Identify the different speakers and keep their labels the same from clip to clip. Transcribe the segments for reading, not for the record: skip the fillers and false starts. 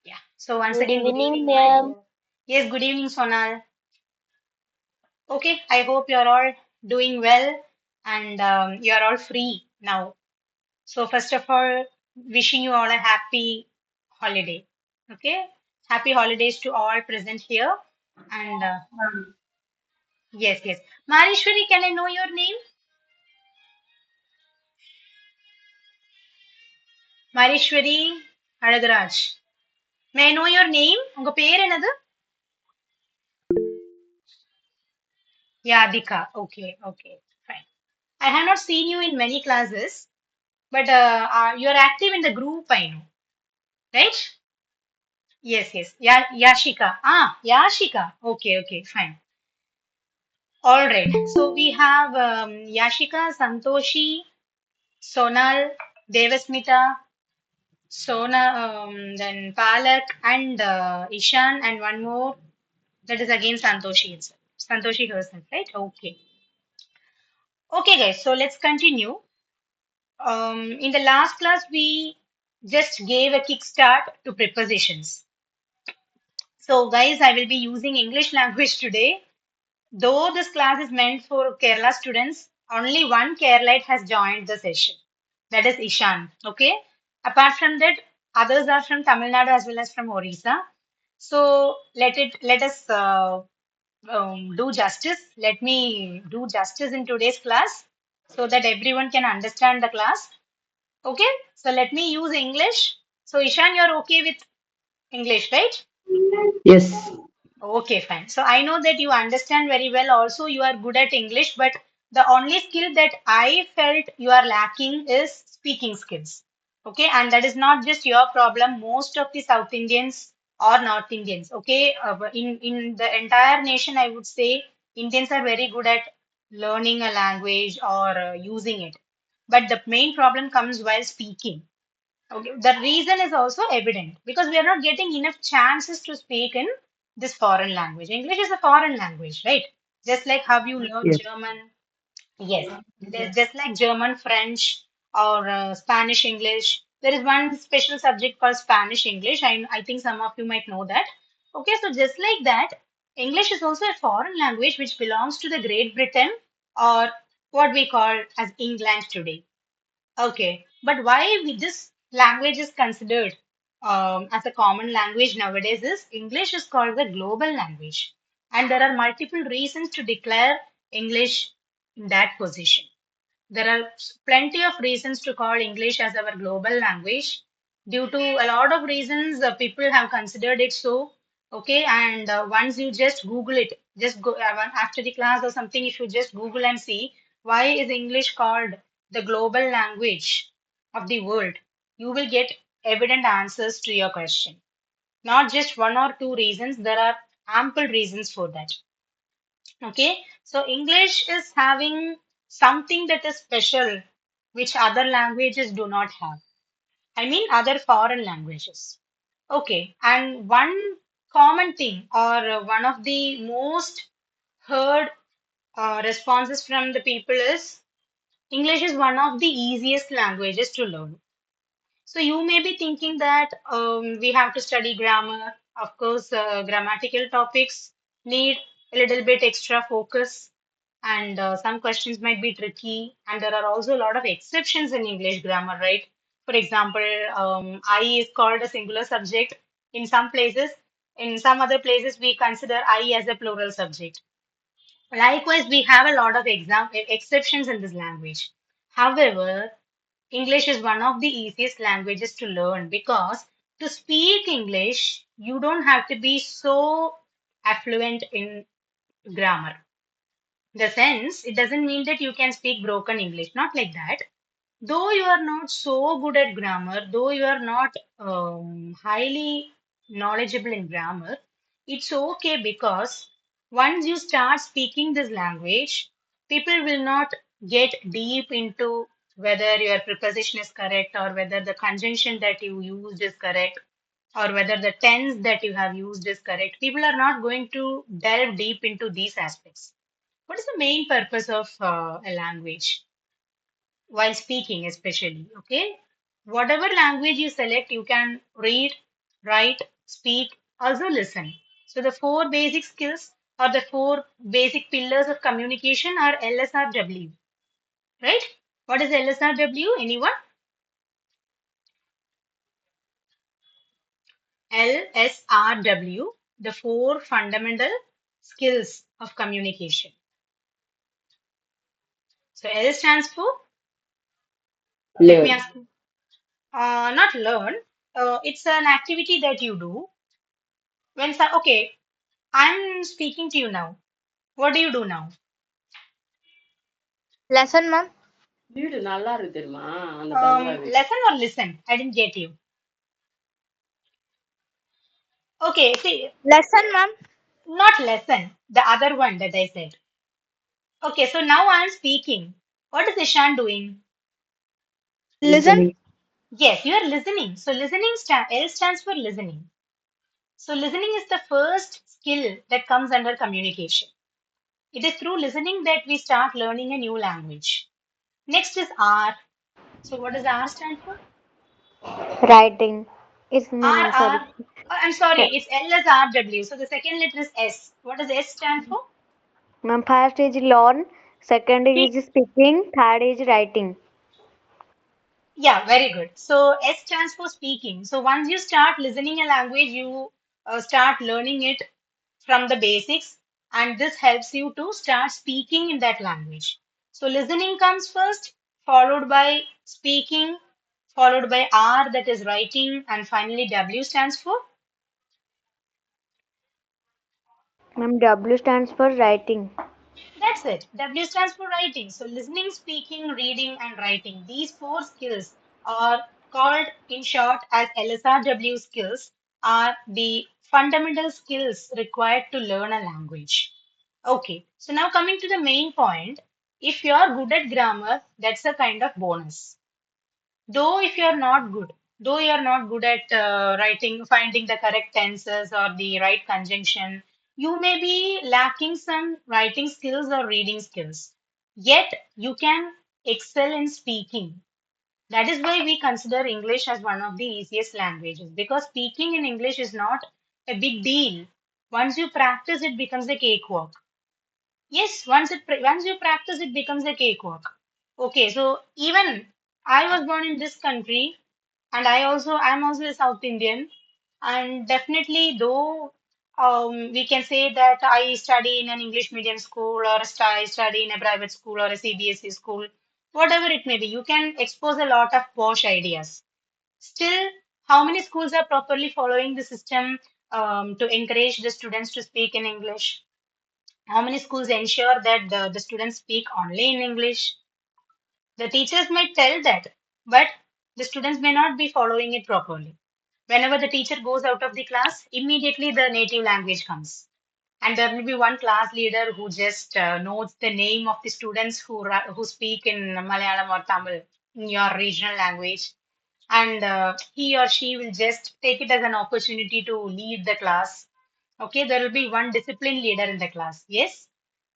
Speaker 1: Yeah. So once
Speaker 2: Good
Speaker 1: again, good
Speaker 2: evening,
Speaker 1: evening, my
Speaker 2: ma'am.
Speaker 1: dear. Yes, good evening, Sonal. Okay, I hope you're all doing well and you're all free now. So first of all, wishing you all a happy holiday. Okay, happy holidays to all present here. And yes, yes. Marishwari, can I know your name? Marishwari Haragraj. May I know your name? உங்க பேர் என்னது? Yadika. Okay, okay, fine. I have not seen you in many classes, but you're active in the group, I know, right? Yes, yes. Yashika. Ah, Yashika. Okay, okay, fine. All right. So we have Yashika, Santoshi, Sonal, Devasmita, then Palak, and Ishan, and one more. That is again Santoshi itself. Santoshi herself, right? Okay. Okay, guys. So let's continue. In the last class, we just gave a kickstart to prepositions. So, guys, I will be using English language today. Though this class is meant for Kerala students, only one Keralite has joined the session. That is Ishan. Okay. Apart from that, others are from Tamil Nadu as well as from Orissa. So let us do justice. Let me do justice in today's class so that everyone can understand the class. Okay. So let me use English. So Ishan, you're okay with English, right?
Speaker 2: Yes,
Speaker 1: Okay, fine. So I know that you understand very well. Also, you are good at English, but the only skill that I felt you are lacking is speaking skills. Okay, and that is not just your problem. Most of the South Indians or North Indians, okay, in the entire nation, I would say Indians are very good at learning a language or using it. But the main problem comes while speaking. Okay, the reason is also evident because we are not getting enough chances to speak in this foreign language. English is a foreign language, right? Just like how you learn
Speaker 2: yes,
Speaker 1: German. Yes, just like German, French, or Spanish English. There is one special subject called Spanish English. I think some of you might know that. Okay, so just like that, English is also a foreign language which belongs to the Great Britain or what we call as England today. Okay, but why this language is considered as a common language nowadays is English is called the global language, and there are multiple reasons to declare English in that position. There are plenty of reasons to call English as our global language. Due to a lot of reasons, people have considered it so. Okay, and once you just Google it, just go after the class or something, if you just Google and see why is English called the global language of the world, you will get evident answers to your question. Not just one or two reasons, there are ample reasons for that. Okay, so English is having something that is special, which other languages do not have. I mean, other foreign languages. Okay, and one common thing, or one of the most heard responses from the people is English is one of the easiest languages to learn. So you may be thinking that we have to study grammar. Of course, grammatical topics need a little bit extra focus, and some questions might be tricky. And there are also a lot of exceptions in English grammar, right? For example, I is called a singular subject in some places. In some other places, we consider I as a plural subject. Likewise, we have a lot of exceptions in this language. However, English is one of the easiest languages to learn because to speak English, you don't have to be so affluent in grammar. The sense, it doesn't mean that you can speak broken English, not like that. Though you are not so good at grammar, though you are not highly knowledgeable in grammar, it's okay because once you start speaking this language, people will not get deep into whether your preposition is correct or whether the conjunction that you used is correct or whether the tense that you have used is correct. People are not going to delve deep into these aspects. What is the main purpose of a language while speaking, especially? Okay, Whatever language you select, you can read, write, speak, also listen. So the four basic skills or the four basic pillars of communication are LSRW, right? What is LSRW? Anyone? LSRW, the four fundamental skills of communication. So L stands for, let me
Speaker 2: Learn.
Speaker 1: ask, not learn. It's an activity that you do when, okay, I'm speaking to you now. What do you do now?
Speaker 3: Lesson, ma'am.
Speaker 2: வீடு நல்லா இருக்கு தெரியுமா அந்த பங்களா வீடு.
Speaker 1: Listen or listen? I didn't get you. Okay, see,
Speaker 3: Lesson, ma'am.
Speaker 1: not lesson, the other one that I said. Okay, so now I'm speaking. What is Ishan doing?
Speaker 3: Listen.
Speaker 2: Listening.
Speaker 1: Yes, you are listening. So listening L stands for listening. So listening is the first skill that comes under communication. It is through listening that we start learning a new language. Next is R. So what does R stand for?
Speaker 3: Writing. It's no,
Speaker 1: R
Speaker 3: no, sorry.
Speaker 1: R. Oh, I'm sorry, it's L as RW. So the second letter is S. What does S stand for?
Speaker 3: Ma'am, first is learn, second
Speaker 1: Speak.
Speaker 3: is speaking, third is writing.
Speaker 1: Yeah, very good. So S stands for speaking. So once you start listening a language, you start learning it from the basics, and this helps you to start speaking in that language. So listening comes first, followed by speaking, followed by R, that is writing, and finally W stands for.
Speaker 3: Ma'am, W stands for writing.
Speaker 1: That's it. W stands for writing. So listening, speaking, reading, and writing. These four skills are called in short as LSRW skills, are the fundamental skills required to learn a language. Okay, so now coming to the main point, if you are good at grammar, that's a kind of bonus. Though if you're not good, though you're not good at writing, finding the correct tenses or the right conjunction, you may be lacking some writing skills or reading skills. Yet you can excel in speaking. That is why we consider English as one of the easiest languages, because speaking in English is not a big deal. Once you practice, it becomes a cakewalk. Yes, once you practice, it becomes a cakewalk. Okay, so even I was born in this country, and I'm also a South Indian, and definitely though we can say that I study in an English medium school or I study in a private school or a CBSE school, whatever it may be, you can expose a lot of posh ideas. Still, how many schools are properly following the system to encourage the students to speak in English? How many schools ensure that the students speak only in English? The teachers might tell that, but the students may not be following it properly. Whenever the teacher goes out of the class, immediately the native language comes. And there will be one class leader who just knows the name of the students who speak in Malayalam or Tamil in your regional language. And he or she will just take it as an opportunity to lead the class. Okay, there will be one discipline leader in the class. Yes,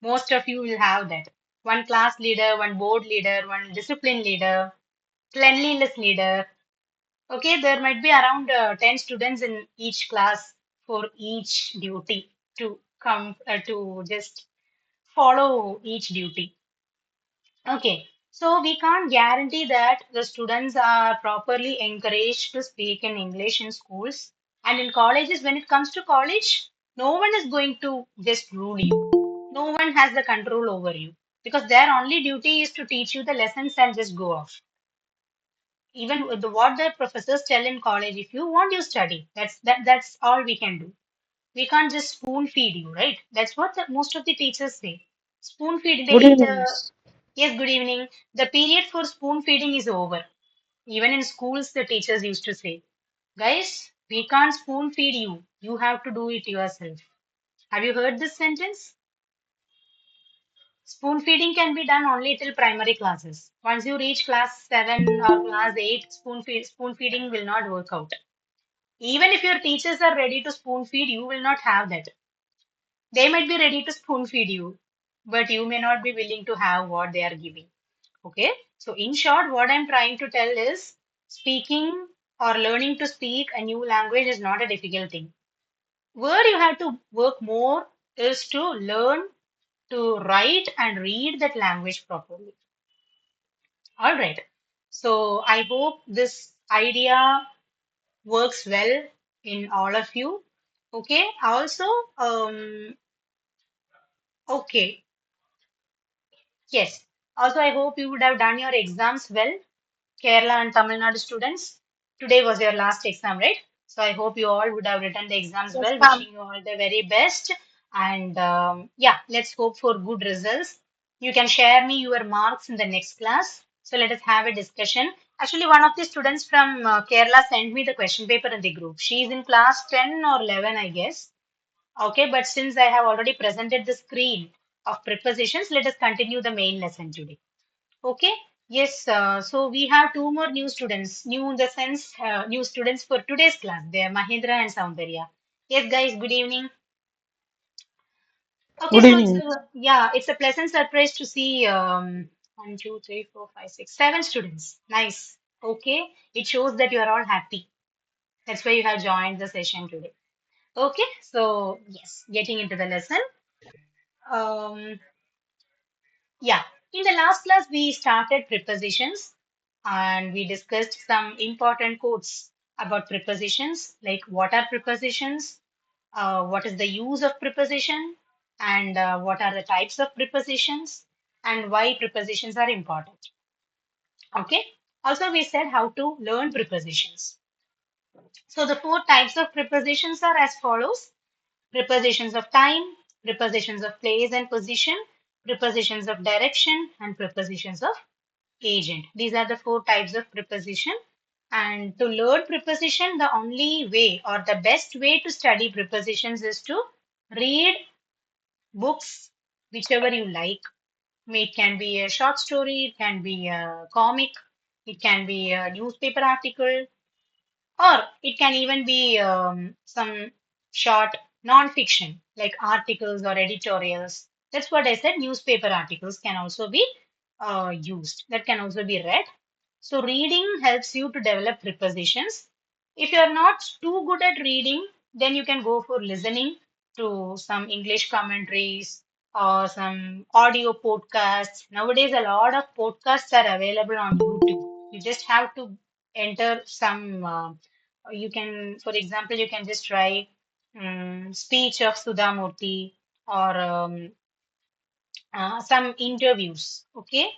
Speaker 1: most of you will have that. One class leader, one board leader, one discipline leader, cleanliness leader. Okay, there might be around 10 students in each class for each duty to come to just follow each duty. Okay, so we can't guarantee that the students are properly encouraged to speak in English in schools and in colleges. When it comes to college, no one is going to just rule you. No one has the control over you because their only duty is to teach you the lessons and just go off. Even with what the professors tell in college, if you want, you study. That's all we can do. We can't just spoon feed you, right? That's what most of the teachers say. Spoon feed.
Speaker 3: Good evening.
Speaker 1: Yes, good evening. The period for spoon feeding is over. Even in schools, the teachers used to say, guys, we can't spoon feed you. You have to do it yourself. Have you heard this sentence? Spoon feeding can be done only till primary classes. Once you reach class 7 or class 8, spoon feeding will not work out. Even if your teachers are ready to spoon feed, you will not have that. They might be ready to spoon feed you, but you may not be willing to have what they are giving. Okay, so in short, what I'm trying to tell is speaking or learning to speak a new language is not a difficult thing. Where you have to work more is to learn to write and read that language properly. All right. So I hope this idea works well in all of you. Okay. Also, okay. Yes. Also, I hope you would have done your exams well. Kerala and Tamil Nadu students. Today was your last exam, right? So I hope you all would have written the exams
Speaker 3: Yes,
Speaker 1: well.
Speaker 3: ma'am.
Speaker 1: Wishing you all the very best. And yeah, let's hope for good results. You can share me your marks in the next class. So let us have a discussion. Actually, one of the students from Kerala sent me the question paper in the group. She is in class 10 or 11, I guess. Okay, but since I have already presented the screen of prepositions, let us continue the main lesson today. Okay, yes, so we have two more new students, new in the sense, new students for today's class. They are Mahindra and Soundarya. Yes, guys, good evening. Okay,
Speaker 4: Good
Speaker 1: so it's
Speaker 4: evening.
Speaker 1: a, yeah, it's a pleasant surprise to see one, two, three, four, five, six, seven students. Nice. Okay, it shows that you are all happy. That's why you have joined the session today. Okay, so yes, getting into the lesson. Um, Yeah, in the last class, we started prepositions and we discussed some important quotes about prepositions, like what are prepositions, what is the use of preposition, and what are the types of prepositions, and why prepositions are important. Okay. Also, we said how to learn prepositions. So, the four types of prepositions are as follows: prepositions of time, prepositions of place and position, prepositions of direction, and prepositions of agent. These are the four types of preposition. And to learn preposition, the only way or the best way to study prepositions is to read books, whichever you like. It can be a short story, it can be a comic, it can be a newspaper article, or it can even be some short non-fiction like articles or editorials. That's what I said. Newspaper articles can also be used. That can also be read. So reading helps you to develop prepositions. If you're not too good at reading, then you can go for listening to some English commentaries or some audio podcasts. Nowadays, a lot of podcasts are available on YouTube. You just have to enter some you can, for example, you can just try speech of Sudha Murthy or some interviews. Okay,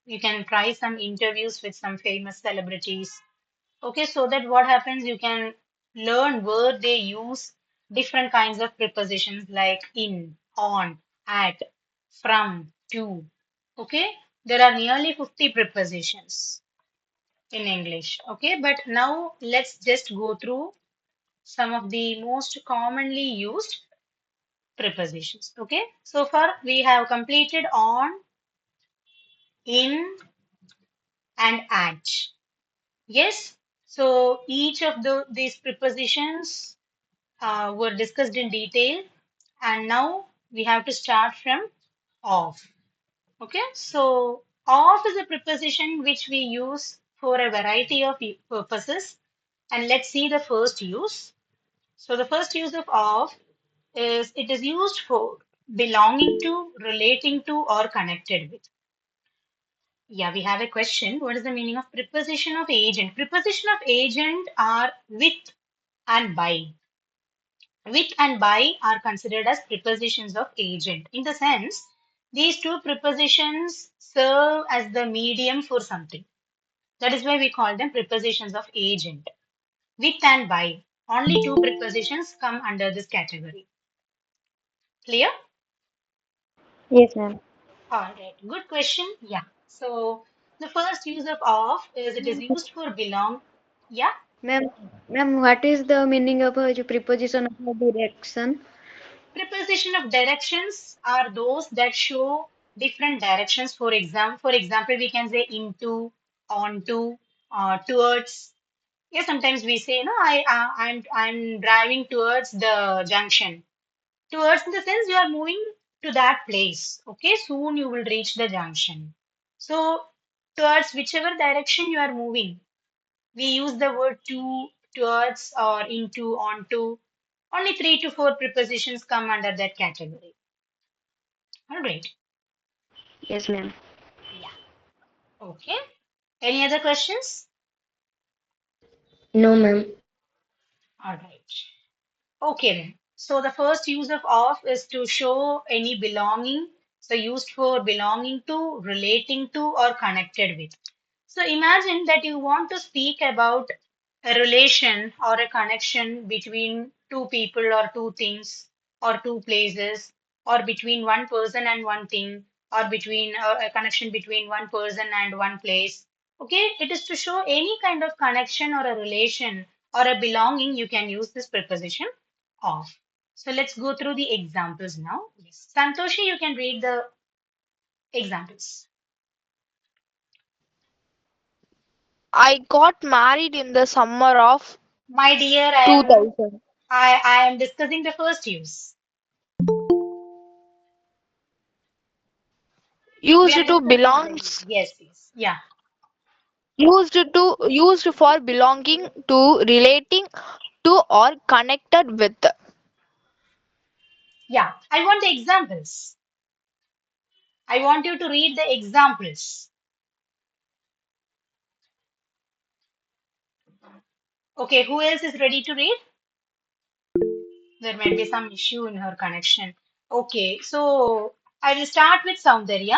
Speaker 1: you can try some interviews with some famous celebrities. Okay, so that what happens, you can learn where they use different kinds of prepositions like in, on, at, from, to. Okay, there are nearly 50 prepositions in English. Okay, but now let's just go through some of the most commonly used prepositions. Okay, so far we have completed on, in, and at. Yes, so each of these prepositions were discussed in detail, and now we have to start from of. Okay, so of is a preposition which we use for a variety of purposes, and let's see the first use. So the first use of is it is used for belonging to, relating to, or connected with. Yeah, we have a question. What is the meaning of preposition of agent? Preposition of agent are with and by. With and by are considered as prepositions of agent. In the sense, these two prepositions serve as the medium for something. That is why we call them prepositions of agent. With and by. Only two prepositions come under this category. Clear?
Speaker 3: Yes, ma'am.
Speaker 1: All right, good question. Yeah. So the first use of is it is used for belong. Yeah.
Speaker 3: Ma'am, ma'am, what is the meaning of a preposition of a direction?
Speaker 1: Preposition of directions are those that show different directions. For example, we can say into, onto, towards. Yeah, sometimes we say, no, I'm driving towards the junction. Towards in the sense you are moving to that place. Okay, soon you will reach the junction. So towards whichever direction you are moving. We use the word to, towards, or into, onto. Only 3 to 4 prepositions come under that category. All right.
Speaker 3: Yes, ma'am.
Speaker 1: Yeah. Okay. Any other questions?
Speaker 3: No, ma'am.
Speaker 1: All right. Okay then. So the first use of is to show any belonging. So used for belonging to, relating to, or connected with. So imagine that you want to speak about a relation or a connection between two people or two things or two places or between one person and one thing or between a connection between one person and one place. Okay, it is to show any kind of connection or a relation or a belonging. You can use this preposition of. So let's go through the examples now. Yes. Santoshi, you can read the examples.
Speaker 4: I got married in the summer of
Speaker 1: My dear,
Speaker 4: 2000.
Speaker 1: I am discussing the first use. We are
Speaker 4: Used to
Speaker 1: discussing the use.
Speaker 4: belongs
Speaker 1: Yes, yes. Yeah.
Speaker 4: used for belonging to, relating to, or connected with.
Speaker 1: Yeah. I want the examples. I want you to read the examples. Okay, who else is ready to read? There might be some issue in her connection. Okay, so I will start with Soundarya.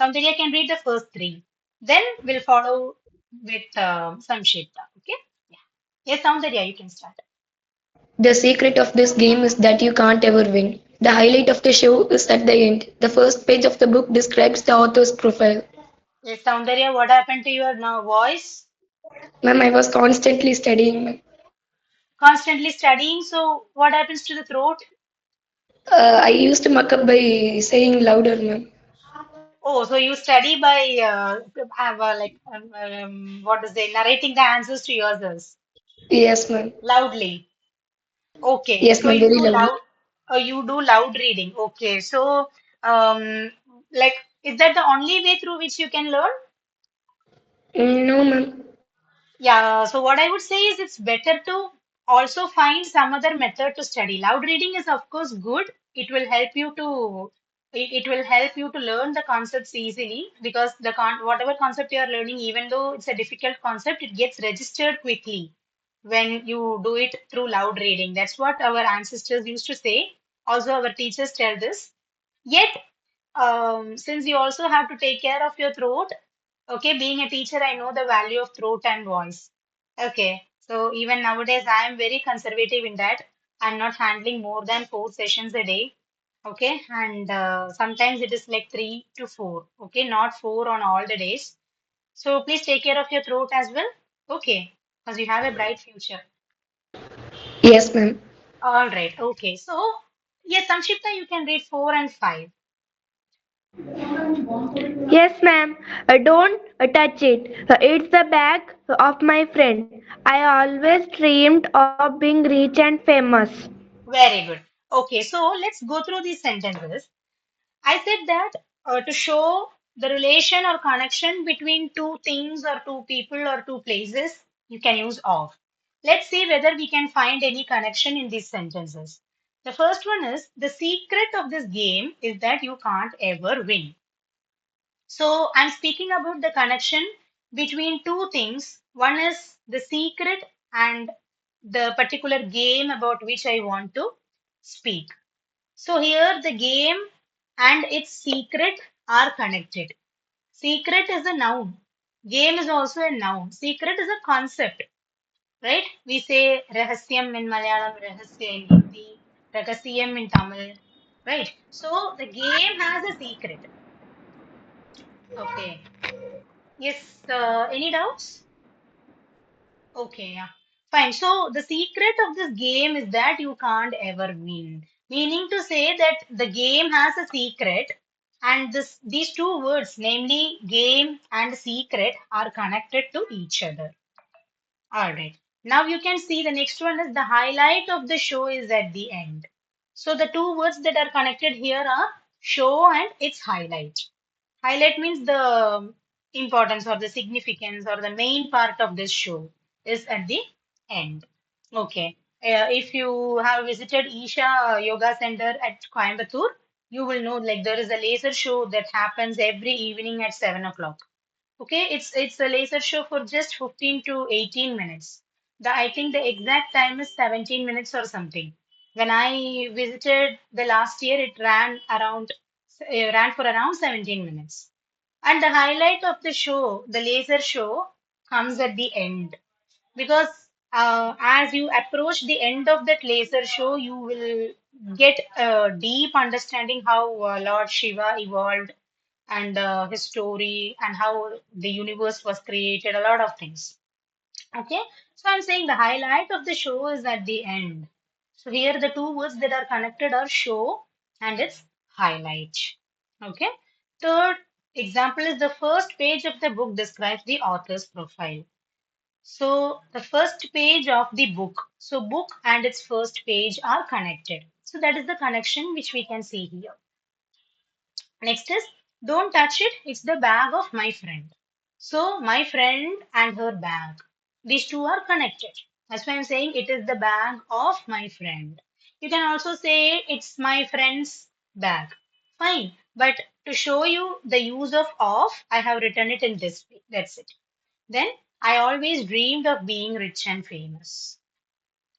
Speaker 1: Soundarya can read the first three. Then we'll follow with Samshipta. Okay? Yeah. Yes, Soundarya, you can start.
Speaker 5: The secret of this game is that you can't ever win. The highlight of the show is at the end. The first page of the book describes the author's profile.
Speaker 1: Yes, Soundarya, what happened to your now voice?
Speaker 5: Ma'am, I was constantly studying.
Speaker 1: Constantly studying, so what happens to the throat?
Speaker 5: I used to muck up by saying louder, ma'am.
Speaker 1: Oh, so you study by have like what is it? Narrating the answers to yourselves
Speaker 5: Yes, ma'am.
Speaker 1: loudly. Okay,
Speaker 5: Yes,
Speaker 1: so
Speaker 5: ma'am,
Speaker 1: you
Speaker 5: very
Speaker 1: do
Speaker 5: loudly.
Speaker 1: loud. You do loud reading. Okay, so like is that the only way through which you can learn?
Speaker 5: No, ma'am.
Speaker 1: Yeah, so what I would say is it's better to also find some other method to study. Loud reading is of course good. It will help you to it will help you to learn the concepts easily because the whatever concept you are learning, even though it's a difficult concept, it gets registered quickly when you do it through loud reading. That's what our ancestors used to say. Also, our teachers tell this. Yet, since you also have to take care of your throat, okay, being a teacher, I know the value of throat and voice. Okay, so even nowadays, I am very conservative in that. I'm not handling more than 4 sessions a day. Okay, and sometimes it is like 3 to 4. Okay, not four on all the days. So please take care of your throat as well. Okay, because you have a bright future.
Speaker 5: Yes, ma'am.
Speaker 1: All right. Okay. So, yes, Samshipta, you can read 4 and 5.
Speaker 6: Yes, ma'am. Don't touch it. It's the bag of my friend. I always dreamed of being rich and famous.
Speaker 1: Very good. Okay. So, let's go through these sentences. I said that to show the relation or connection between two things or two people or two places, you can use of. Let's see whether we can find any connection in these sentences. The first one is the secret of this game is that you can't ever win. So I'm speaking about the connection between two things. One is the secret and the particular game about which I want to speak. So here the game and its secret are connected. Secret is a noun. Game is also a noun. Secret is a concept, right? We say rahasyam in Malayalam, rahasya in Hindi, ragasyam in Tamil, right? So the game has a secret. Okay. Yes, any doubts? Okay, yeah. Fine. So the secret of this game is that you can't ever win. Meaning to say that the game has a secret, and these two words, namely game and secret, are connected to each other. All right. Now you can see the next one is the highlight of the show is at the end. So the two words that are connected here are show and its highlight. Highlight means the importance or the significance or the main part of this show. is at the end. Okay. If you have visited Isha Yoga Center at Coimbatore, you will know like there is a laser show that happens every evening at 7 o'clock. Okay, it's a laser show for just 15 to 18 minutes. I think the exact time is 17 minutes or something. When I visited the last year, it ran for around 17 minutes. And the highlight of the show, the laser show, comes at the end because as you approach the end of that laser show, you will get a deep understanding how Lord Shiva evolved and his story and how the universe was created, a lot of things. Okay, so I'm saying the highlight of the show is at the end. So here the two words that are connected are show and its highlight. Okay, third example is the first page of the book describes the author's profile. So the first page of the book. So book and its first page are connected. So that is the connection which we can see here. Next is don't touch it. It's the bag of my friend. So my friend and her bag. These two are connected. That's why I'm saying it is the bag of my friend. You can also say it's my friend's bag. Fine. But to show you the use of, I have written it in this way. That's it. Then I always dreamed of being rich and famous.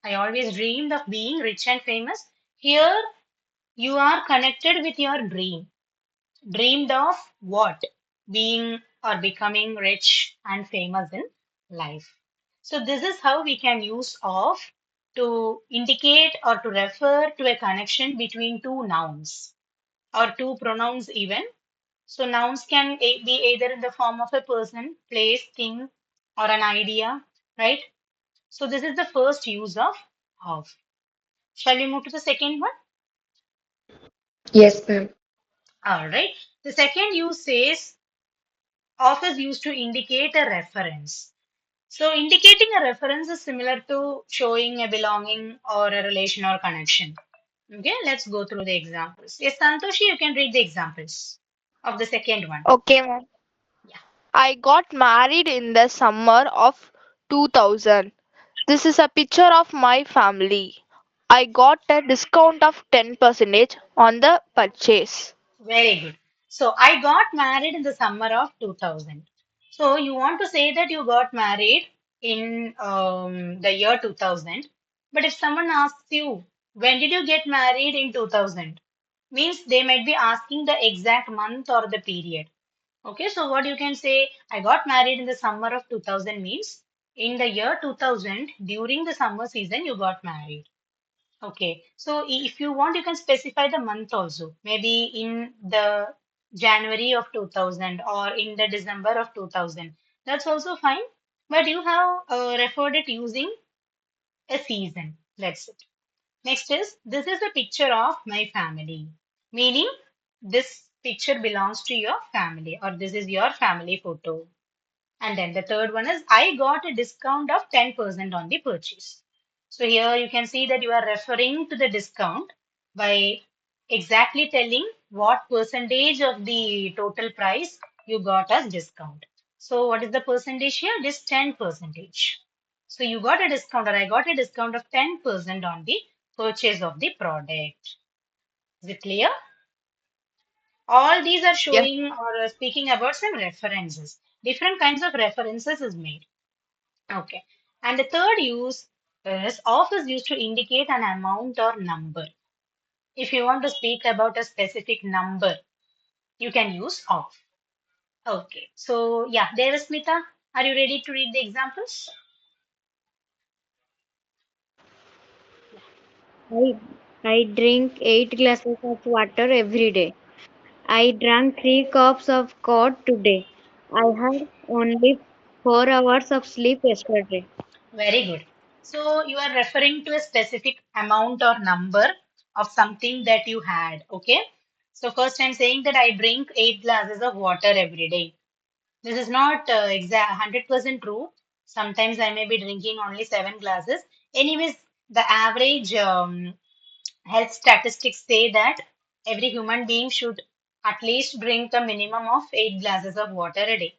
Speaker 1: I always dreamed of being rich and famous. Here you are connected with your dream. Dreamed of what? Being or becoming rich and famous in life. So this is how we can use of to indicate or to refer to a connection between two nouns or two pronouns even. So nouns can be either in the form of a person, place, thing, or an idea, right? So this is the first use of of. Shall we move to the second one?
Speaker 5: Yes, ma'am.
Speaker 1: All right. The second use says of is used to indicate a reference. So indicating a reference is similar to showing a belonging or a relation or connection. Okay, let's go through the examples. Yes, Santoshi, you can read the examples of the second one.
Speaker 4: Okay, ma'am.
Speaker 1: Yeah,
Speaker 4: I got married in the summer of 2000. This is a picture of my family. I got a discount of 10% on the purchase.
Speaker 1: very good. So I got married in the summer of 2000. So you want to say that you got married in the year 2000. But if someone asks you, when did you get married in 2000? Means they might be asking the exact month or the period. Okay, so what you can say, I got married in the summer of 2000 means in the year 2000, during the summer season, you got married. Okay, so if you want, you can specify the month also. Maybe in the January of 2000 or in the December of 2000. That's also fine. But you have referred it using a season. That's it. Next is this is a picture of my family, meaning this picture belongs to your family or this is your family photo. And then the third one is I got a discount of 10% on the purchase. So here you can see that you are referring to the discount by exactly telling what percentage of the total price you got as discount. So what is the percentage here? It is 10 percentage. So you got a discount or I got a discount of 10% on the purchase of the product. Is it clear? All these are
Speaker 4: Yes.
Speaker 1: showing or speaking about some references. Different kinds of references is made. Okay. And the third use is of is used to indicate an amount or number. If you want to speak about a specific number, you can use of. Okay. So yeah, Devasmita, are you ready to read the examples? Yeah.
Speaker 3: I, I drink 8 glasses of water every day. I drank 3 cups of coffee today. I had only 4 hours of sleep yesterday.
Speaker 1: Very good. So you are referring to a specific amount or number of something that you had. Okay. So first I'm saying that I drink 8 glasses of water every day. This is not exact 100% true. Sometimes I may be drinking only 7 glasses. Anyways, the average health statistics say that every human being should at least drink a minimum of 8 glasses of water a day.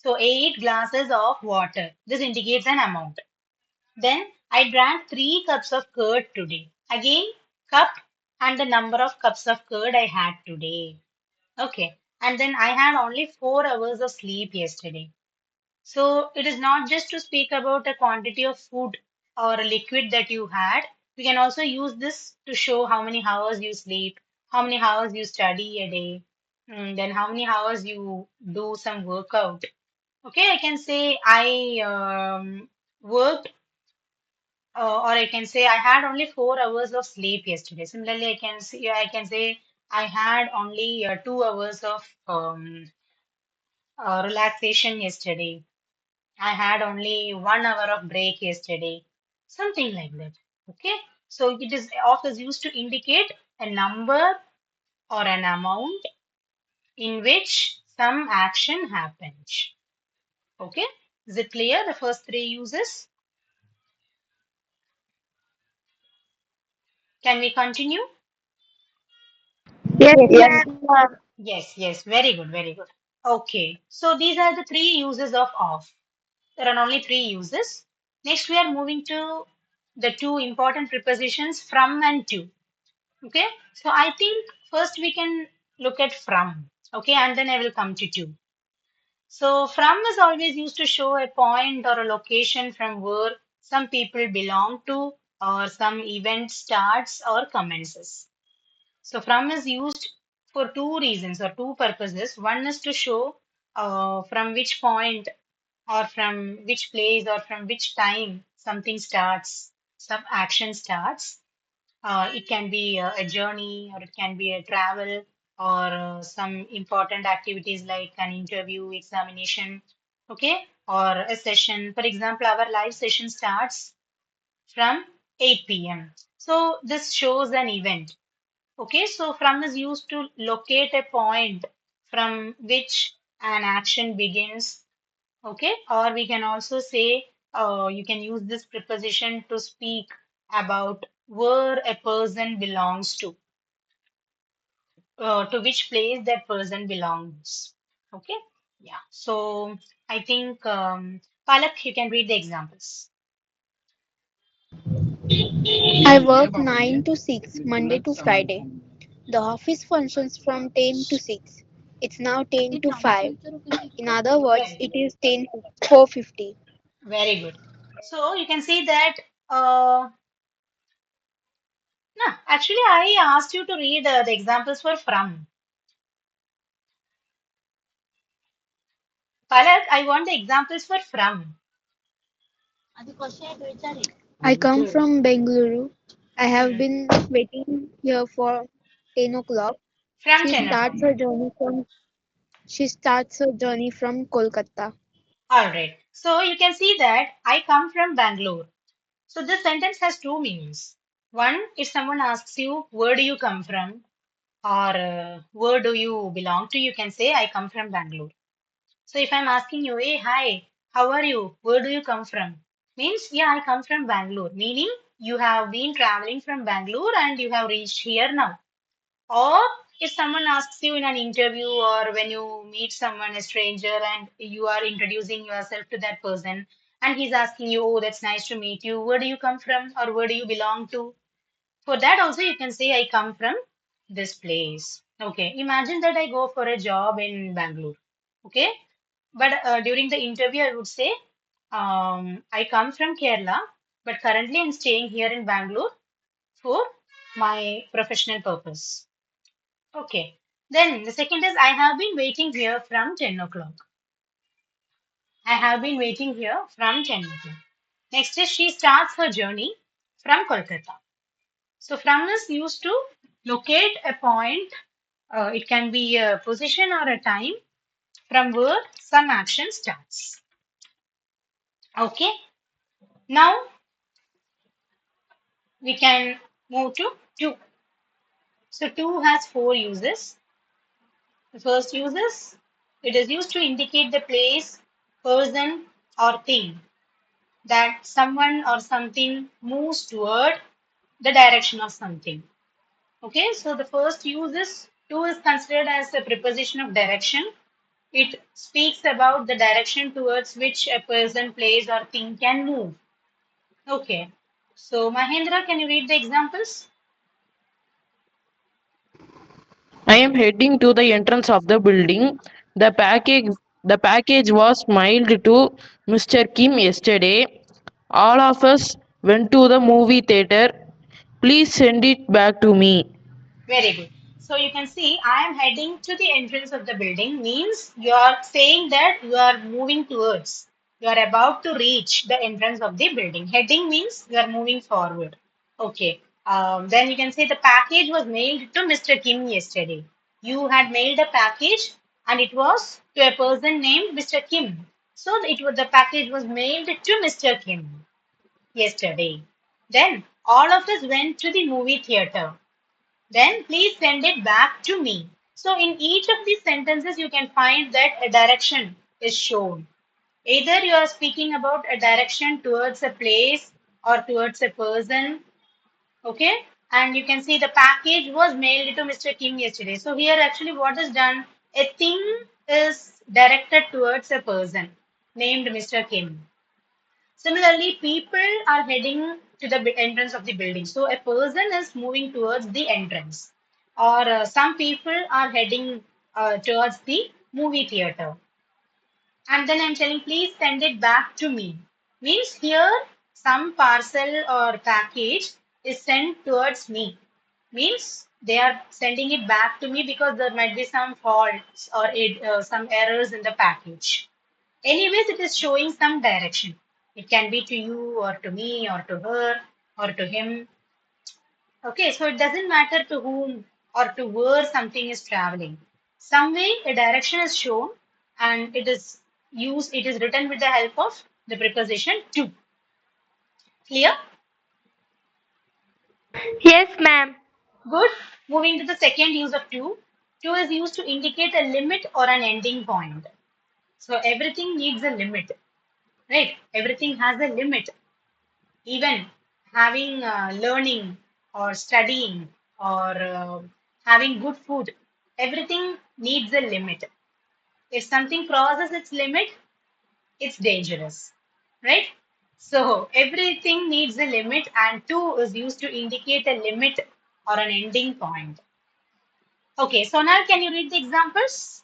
Speaker 1: So 8 glasses of water. This indicates an amount. Then I drank 3 cups of curd today. Again, cup and the number of cups of curd I had today. Okay. And then I had only 4 hours of sleep yesterday. So it is not just to speak about a quantity of food or a liquid that you had. We can also use this to show how many hours you sleep, how many hours you study a day, then how many hours you do some workout. Okay, I can say I worked, or I can say I had only 4 hours of sleep yesterday. Similarly, I can say I had only 2 hours of relaxation yesterday. I had only 1 hour of break yesterday, something like that. Okay, so it is often used to indicate a number or an amount in which some action happens. Okay, is it clear? The first three uses. Can we continue?
Speaker 6: Yes,
Speaker 3: Yes,
Speaker 6: ma'am.
Speaker 1: Yes, yes, very good, very good. Okay, so these are the three uses of off. There are only three uses. Next, we are moving to the two important prepositions from and to. Okay, so I think first we can look at from. Okay, and then I will come to to. So from is always used to show a point or a location from where some people belong to or some event starts or commences. So from is used for two reasons or two purposes. One is to show from which point or from which place or from which time something starts, some action starts. It can be a journey or it can be a travel or some important activities like an interview, examination, okay, or a session. For example, our live session starts from 8 p.m. So this shows an event. Okay, so from is used to locate a point from which an action begins. Okay, or we can also say you can use this preposition to speak about where a person belongs to which place that person belongs. Okay, yeah. So I think Palak, you can read the examples.
Speaker 7: I work 9 to 6 Monday to Friday. The office functions from 10 to 6. It's now 10 to 5. In other words,
Speaker 1: Very,
Speaker 7: it is 10 4:50.
Speaker 1: very good. So you can see that. No, actually, I asked you to read the examples for from. Palak, I want the examples for from.
Speaker 7: I come from Bengaluru. I have
Speaker 1: Hmm.
Speaker 7: been waiting here for 10 o'clock.
Speaker 1: From
Speaker 7: She
Speaker 1: 10 o'clock.
Speaker 7: starts her journey from she starts her journey from Kolkata.
Speaker 1: All right. So you can see that I come from Bangalore. So this sentence has two meanings. One, if someone asks you, where do you come from? Or where do you belong to? You can say, I come from Bangalore. So if I'm asking you, hey, hi, how are you? Where do you come from? Means, yeah, I come from Bangalore. Meaning, you have been traveling from Bangalore and you have reached here now. Or if someone asks you in an interview or when you meet someone, a stranger, and you are introducing yourself to that person, and he's asking you, oh, that's nice to meet you. Where do you come from? Or where do you belong to? For that, also, you can say, I come from this place. Okay. Imagine that I go for a job in Bangalore. Okay. But during the interview, I would say, I come from Kerala, but currently I'm staying here in Bangalore for my professional purpose. Okay. Then the second is I have been waiting here from 10 o'clock. I have been waiting here from 10 o'clock. Next is she starts her journey from Kolkata. So from is used to locate a point. It can be a position or a time from where some action starts. Okay. Now we can move to to. So to has four uses. The first uses it is used to indicate the place, person, or thing that someone or something moves toward the direction of something. Okay, so the first use is to is considered as a preposition of direction. It speaks about the direction towards which a person, place, or thing can move. Okay. So, Mahendra, can you read the examples?
Speaker 8: I am heading to the entrance of the building. The package the package was mailed to Mr. Kim yesterday. All of us went to the movie theater. Please send it back to me.
Speaker 1: Very good. So you can see I am heading to the entrance of the building means you are saying that you are moving towards, you are about to reach the entrance of the building. Heading means you are moving forward. Okay. Then you can say the package was mailed to Mr. Kim yesterday. You had mailed a package and it was to a person named Mr. Kim. So the package was mailed to Mr. Kim yesterday. Then all of us went to the movie theater. Then please send it back to me. So in each of these sentences, you can find that a direction is shown. Either you are speaking about a direction towards a place or towards a person. Okay. And you can see the package was mailed to Mr. Kim yesterday. So here actually what is done? A thing is directed towards a person named Mr. Kim. Similarly, people are heading to the entrance of the building. So a person is moving towards the entrance, or some people are heading towards the movie theater. And then I'm telling, please send it back to me. Means here some parcel or package is sent towards me. Means they are sending it back to me because there might be some faults or some errors in the package. Anyways, it is showing some direction. It can be to you or to me or to her or to him. Okay, so it doesn't matter to whom or to where something is traveling. Some way a direction is shown and it is written with the help of the preposition to. Clear?
Speaker 6: Yes, ma'am.
Speaker 1: Good. Moving to the second use of to. To is used to indicate a limit or an ending point. So everything needs a limit, right? Everything has a limit. Even having learning or studying or having good food, everything needs a limit. If something crosses its limit, it's dangerous, right? So everything needs a limit, and to is used to indicate a limit or an ending point. Okay, so now can you read the examples?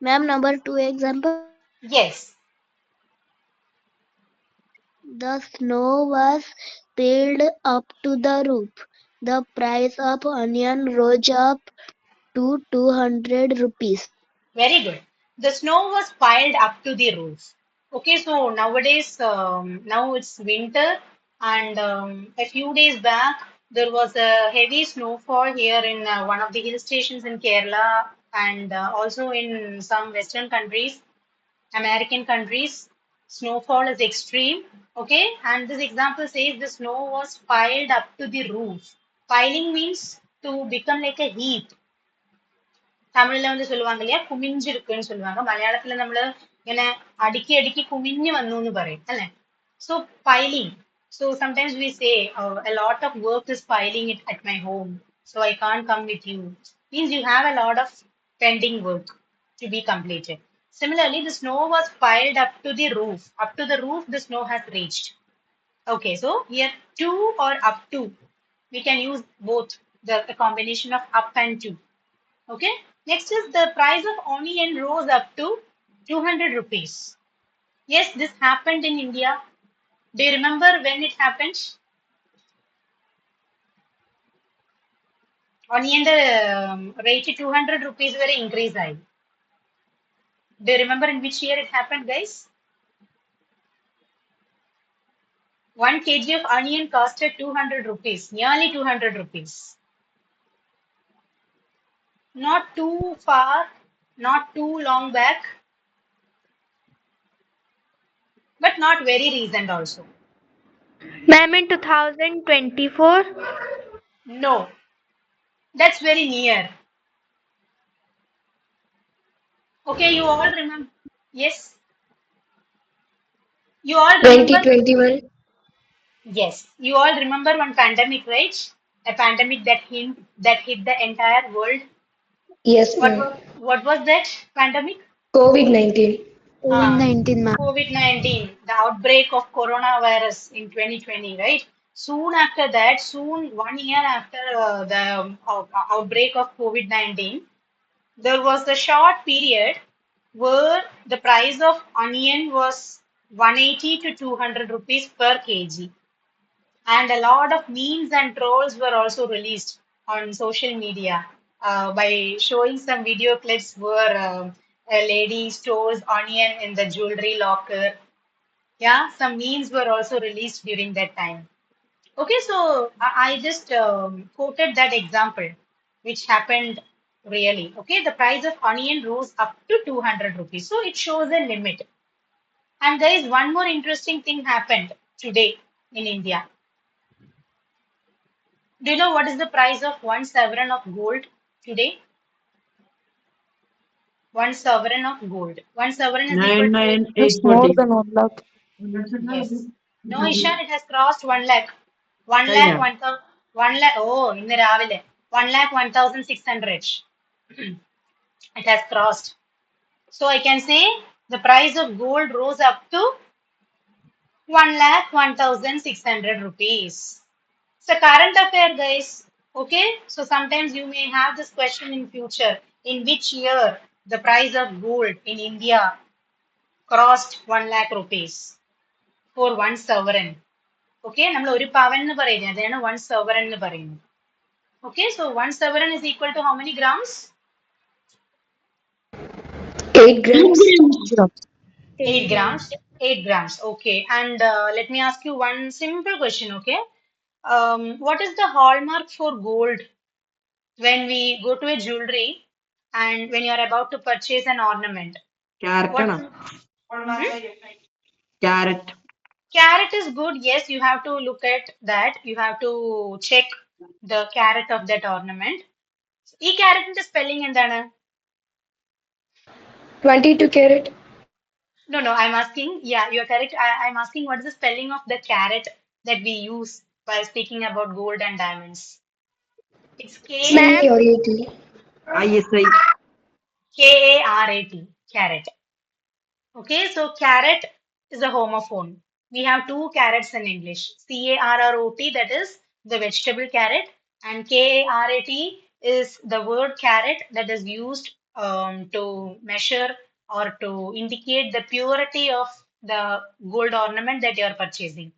Speaker 7: Ma'am, number two example.
Speaker 1: Yes.
Speaker 7: The snow was piled up to the roof. The price of onion rose up to 200 rupees.
Speaker 1: Very good. The snow was piled up to the roof. Okay, so nowadays, now it's winter, and a few days back, there was a heavy snowfall here in one of the hill stations in Kerala, and also in some Western countries, American countries. Snowfall is extreme. Okay, and this example says the snow was piled up to the roof. Piling means to become like a heap. தமிழ்ல வந்து சொல்லுவாங்க இல்லையா குமிஞ்சிருக்குன்னு சொல்லுவாங்க மலையாளத்துல நம்மள இങ്ങനെ அடுக்கி அடுக்கி குமிஞ்சு வந்தோம்னு പറയും അല്ലെ so piling so sometimes we say a lot of work is piling it at my home so I can't come with you means you have a lot of pending work to be completed. Similarly, the snow was piled up to the roof the snow has reached. Okay, so here to or up to, we can use both, the combination of up and to. Okay. Next is the price of onion rose up to 200 rupees. Yes, this happened in India. Do you remember when it happened? Onion rate 200 rupees very increase I. Do you remember in which year it happened, guys? 1 kg of onion costed 200 rupees, nearly 200 rupees. Not too far, not too long back, but not very recent also.
Speaker 6: Ma'am, in 2024.
Speaker 1: No, that's very near. Okay, you all remember. Yes, you all remember.
Speaker 5: 2021.
Speaker 1: Yes, you all remember one pandemic, right? a pandemic that hit the entire world.
Speaker 5: Yes,
Speaker 1: What
Speaker 5: ma'am.
Speaker 1: was what was that pandemic?
Speaker 5: COVID-19.
Speaker 1: Ah,
Speaker 7: COVID-19, ma'am.
Speaker 1: COVID-19, the outbreak of coronavirus in 2020, right? Soon after that, soon 1 year after the outbreak of COVID-19, there was a short period where the price of onion was 180 to 200 rupees per kg. And a lot of memes and trolls were also released on social media by showing some video clips where a lady stores onion in the jewelry locker. Yeah, some memes were also released during that time. Okay, so I just quoted that example, which happened really. Okay, the price of onion rose up to 200 rupees. So it shows a limit. And there is one more interesting thing happened today in India. Do you know what is the price of one sovereign of gold today? One sovereign of gold. One sovereign is equal
Speaker 8: Nine
Speaker 1: to,
Speaker 8: nine eight more than 1 lakh.
Speaker 1: yes. No, Ishan, it has crossed 1 lakh. 1 lakh,
Speaker 8: China.
Speaker 1: 1,000, 1 lakh, oh, in the Ravile. 1 lakh, 1,600. It has crossed. So I can say the price of gold rose up to 1 lakh, 1,600 rupees. It's a current affair, guys. Okay, so sometimes you may have this question in future. In which year the price of gold in India crossed 1 lakh rupees for one sovereign? Okay, നമ്മൾ ഒരു പവൻ എന്ന് പറയുന്നത് അതാണ് one sovereign എന്ന് പറയുന്നത്. Okay, so one sovereign is equal to how many grams?
Speaker 5: 8 grams.
Speaker 1: 8
Speaker 7: 10
Speaker 1: grams.
Speaker 7: grams.
Speaker 1: 8 grams. Okay, and let me ask you one simple question. Okay, what is the hallmark for gold when we go to a jewelry and when you are about to purchase an ornament?
Speaker 8: Carrot.
Speaker 1: What?
Speaker 8: Carrot.
Speaker 1: Carat is good. Yes, you have to look at that. You have to check the carat of that ornament. ഈ ക്യാരറ്റിന്റെ spelling എന്താണ്?
Speaker 5: 22 carat.
Speaker 1: No, no, I'm asking. Yeah, you're correct. I'm asking what is the spelling of the carat that we use while speaking about gold and diamonds? It's
Speaker 6: Ma'am,
Speaker 5: CARAT.
Speaker 8: ISI.
Speaker 1: K-A-R-A-T, carat. Okay, so carrot is a homophone. We have two carrots in English. C-A-R-R-O-T, that is the vegetable carrot, and K-A-R-A-T is the word carrot that is used to measure or to indicate the purity of the gold ornament that you are purchasing.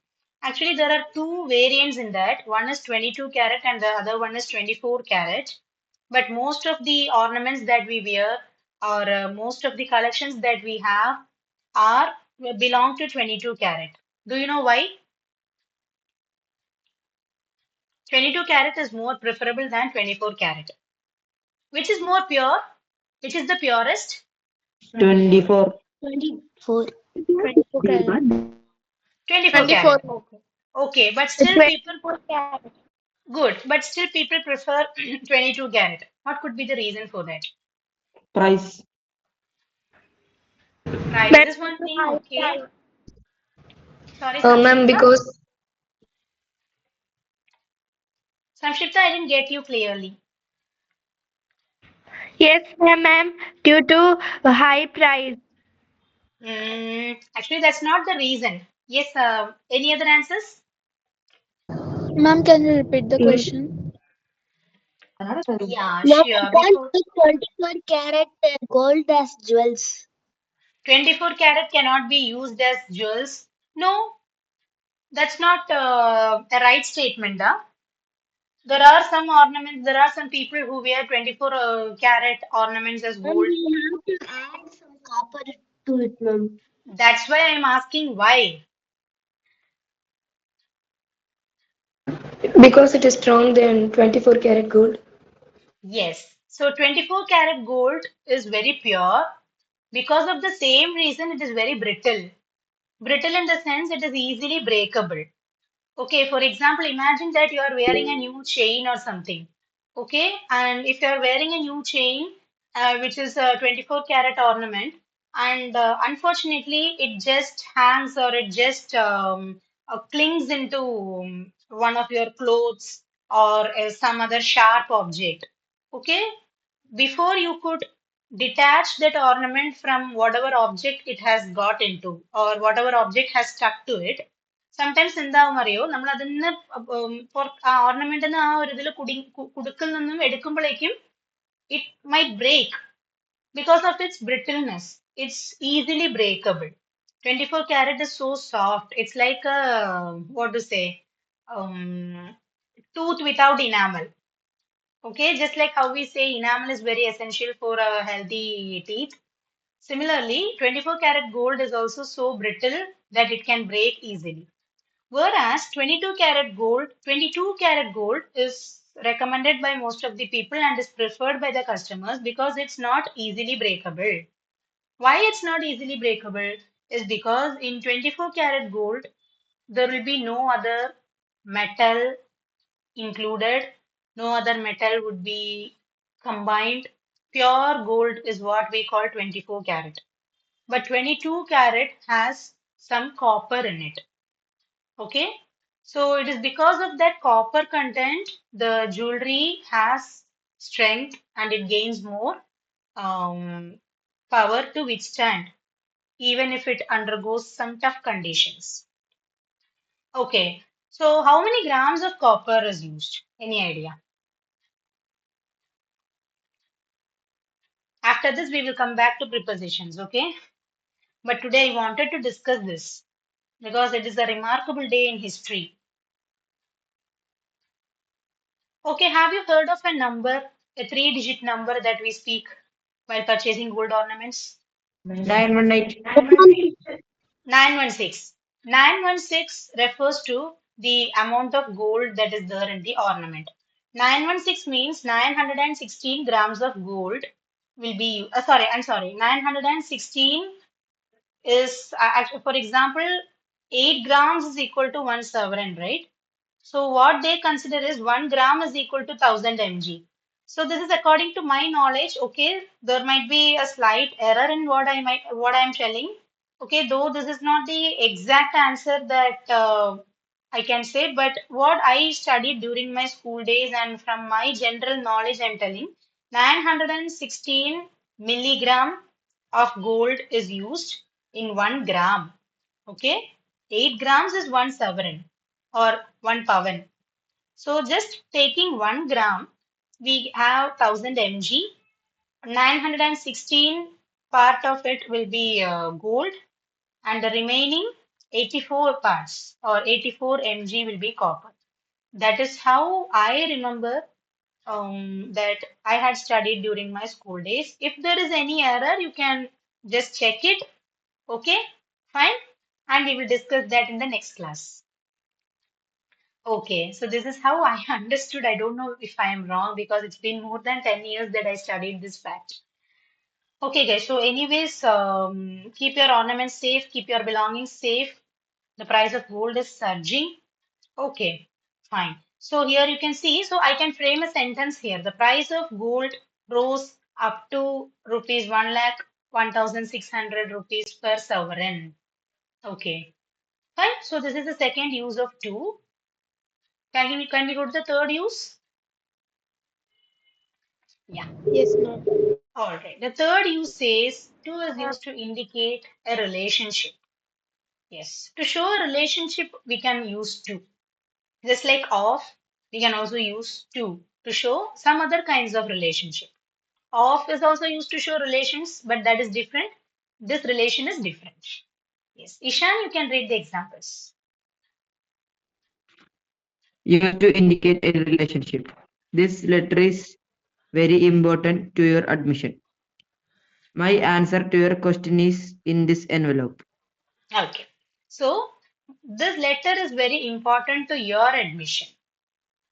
Speaker 1: Actually, there are two variants in that. One is 22 carat and the other one is 24 carat. But most of the ornaments that we wear or most of the collections that we have are belong to 22 carat. Do you know why? 22 carat is more preferable than 24 carat. Which is more pure? Which is the purest?
Speaker 8: 24.
Speaker 7: 24.
Speaker 6: 24 carat.
Speaker 1: 24
Speaker 4: 24.
Speaker 1: carat. Okay. Okay, but still people
Speaker 6: 24 carat.
Speaker 1: good, but still people prefer 22 carat. What could be the reason for that?
Speaker 8: Price.
Speaker 1: Price
Speaker 6: Ma'am,
Speaker 1: is one thing,
Speaker 6: high
Speaker 1: okay.
Speaker 6: price.
Speaker 1: Sorry,
Speaker 5: Ma'am,
Speaker 1: Samshipta.
Speaker 5: because
Speaker 1: Samshipta, I didn't get you clearly.
Speaker 6: Yes, ma'am, due to high price.
Speaker 1: Actually, that's not the reason. Yes, any other answers?
Speaker 7: Ma'am, can you repeat the question?
Speaker 1: Yeah,
Speaker 7: Ma'am, we
Speaker 1: sure.
Speaker 7: can't
Speaker 1: Because
Speaker 7: use 24 carat gold as jewels.
Speaker 1: 24 carat cannot be used as jewels. No, that's not a right statement. Huh? There are some ornaments, there are some people who wear 24 carat ornaments as
Speaker 7: And
Speaker 1: gold.
Speaker 7: we have to add some copper to it, ma'am.
Speaker 1: That's why I'm asking why.
Speaker 5: because it is strong than 24 karat gold.
Speaker 1: Yes. So 24 karat gold is very pure. Because of the same reason, it is very brittle. Brittle in the sense it is easily breakable. Okay, for example, imagine that you are wearing a new chain or something. Okay, and if you are wearing a new chain, which is a 24 karat ornament, and unfortunately it just hangs or it just clings into one of your clothes or some other sharp object. Okay, before you could detach that ornament from whatever object it has got into or whatever object has stuck to it, sometimes എന്താവും അറിയോ നമ്മൾ അതിന്ന് ആ ഓർണമെന്റിന് ആ ഒരു ഇതിൽ കുടുക്കിൽ നിന്നും എടുക്കുമ്പോഴേക്കും it might break because of its brittleness. It's easily breakable. 24 karat is so soft. It's like a, what to say, tooth without enamel. Okay, just like how we say enamel is very essential for a healthy teeth. Similarly, 24 karat gold is also so brittle that it can break easily. Whereas 22 karat gold is recommended by most of the people and is preferred by the customers because it's not easily breakable. Why it's not easily breakable is because in 24 karat gold, there will be no other metal included. No other metal would be combined. Pure gold is what we call 24 karat. But 22 karat has some copper in it. Okay. So it is because of that copper content, the jewelry has strength and it gains more power to withstand, even if it undergoes some tough conditions. Okay. So how many grams of copper is used? Any idea? After this, we will come back to prepositions, okay? But today I wanted to discuss this because it is a remarkable day in history. Okay, have you heard of a number, a three-digit number that we speak while purchasing gold ornaments?
Speaker 9: 918.
Speaker 1: 916. 916 refers to the amount of gold that is there in the ornament. 916 means 916 grams of gold will be, I'm sorry, 916 is, for example, 8 grams is equal to 1 sovereign, right? So what they consider is 1 gram is equal to 1000 mg. So this is according to my knowledge. Okay, there might be a slight error in what I'm telling. Okay, though this is not the exact answer that I can say, but what I studied during my school days and from my general knowledge, I'm telling 916 milligram of gold is used in 1 gram. Okay, 8 grams is 1 sovereign or 1 pavan. So just taking 1 gram, we have 1000 mg. 916 part of it will be gold and the remaining 84 parts or 84 mg will be copper. That is how I remember that I had studied during my school days. If there is any error, you can just check it. Okay, fine. And we will discuss that in the next class. Okay, so this is how I understood. I don't know if I am wrong because it's been more than 10 years that I studied this fact. Okay, guys, so anyways, keep your ornaments safe, keep your belongings safe. The price of gold is surging. Okay, fine. So here you can see, so I can frame a sentence here. The price of gold rose up to rupees 1 lakh 1600 rupees per sovereign. Okay, fine. So this is the second use of two. Can we go to the third use? Yeah.
Speaker 7: Yes, ma'am.
Speaker 1: All right. The third use says to is used to indicate a relationship. Yes. To show a relationship, we can use to. Just like of, we can also use to show some other kinds of relationship. Of is also used to show relations, but that is different. This relation is different. Yes. Ishan, you can read the examples.
Speaker 9: Used to indicate a relationship. This letter is very important to your admission. My answer to your question is in this envelope.
Speaker 1: Okay. So this letter is very important to your admission.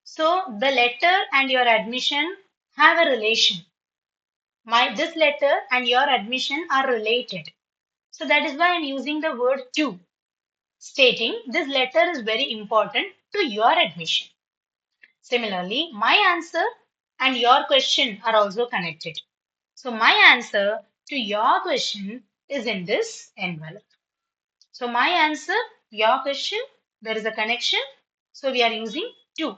Speaker 1: So the letter and your admission have a relation. This letter and your admission are related. So that is why I'm using the word to, stating this letter is very important to your admission. Similarly, my answer and your question are also connected. So my answer to your question is in this envelope. So my answer, your question, there is a connection. So we are using to.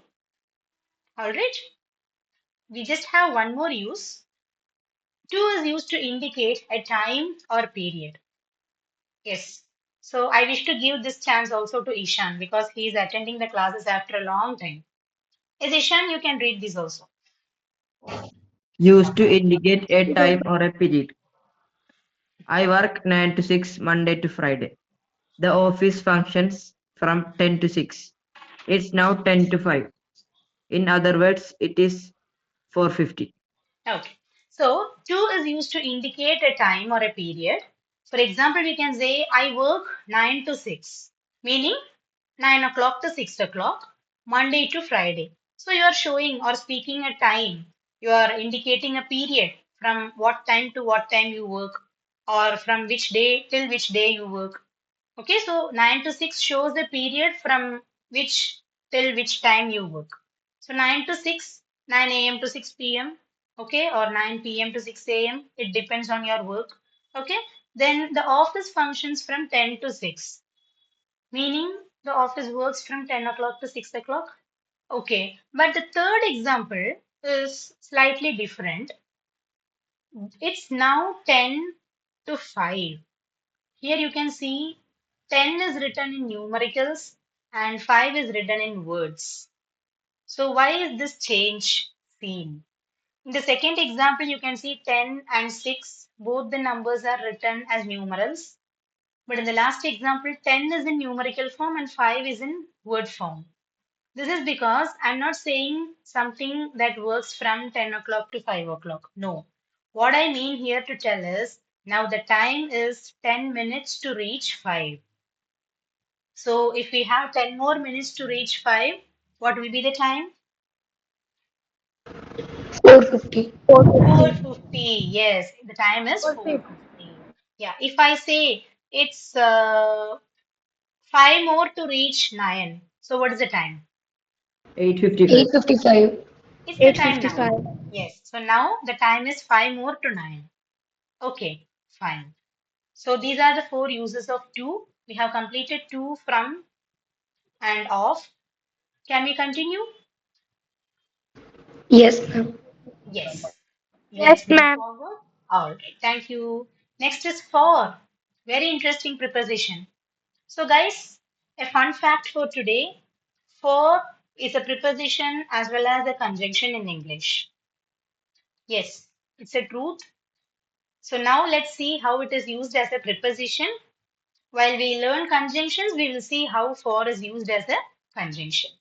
Speaker 1: All right. We just have one more use. To is used to indicate a time or period. Yes. So I wish to give this chance also to Ishan because he is attending the classes after a long time. Yes, Ishan, you can read this also.
Speaker 9: Used to indicate a time or a period. I work 9 to 6 Monday to Friday. The office functions from 10 to 6. It's now 10 to 5. In other words, it is 4:50.
Speaker 1: Okay. So to is used to indicate a time or a period. For example, we can say I work 9 to 6, meaning 9 o'clock to 6 o'clock, Monday to Friday. So you are showing or speaking a time. You are indicating a period from what time to what time you work or from which day till which day you work. Okay, so 9 to 6 shows the period from which till which time you work. So 9 to 6, 9 a.m. to 6 p.m. Okay, or 9 p.m. to 6 a.m. It depends on your work. Okay, then the office functions from 10 to 6, meaning the office works from 10 o'clock to 6 o'clock. Okay, but the third example is slightly different. It's now 10 to 5. Here you can see 10 is written in numericals and 5 is written in words. So why is this change seen? In the second example, you can see 10 and 6, both the numbers are written as numerals. But in the last example, 10 is in numerical form and 5 is in word form. This is because I'm not saying something that works from 10 o'clock to 5 o'clock. No. What I mean here to tell is now the time is 10 minutes to reach 5. So if we have 10 more minutes to reach 5, what will be the time?
Speaker 5: 4:50.
Speaker 3: 4:50.
Speaker 1: 4:50. Yes, the time is
Speaker 3: 4:50.
Speaker 1: 4:50. Yeah, if I say it's 5 more to reach 9. So what is the time?
Speaker 9: 8:55.
Speaker 5: 8:55.
Speaker 1: It's the time now.
Speaker 3: 8:55.
Speaker 1: Yes. So now the time is 5 more to 9. Okay, fine. So these are the four uses of to. We have completed to, from, and of. Can we continue?
Speaker 5: Yes, ma'am.
Speaker 1: Yes.
Speaker 6: Yes,
Speaker 1: Let's move
Speaker 6: ma'am.
Speaker 1: forward. All right. Thank you. Next is for. Very interesting preposition. So, guys, a fun fact for today. For is a preposition as well as a conjunction in English. Yes, it's a truth. So now let's see how it is used as a preposition. While we learn conjunctions, we will see how for is used as a conjunction.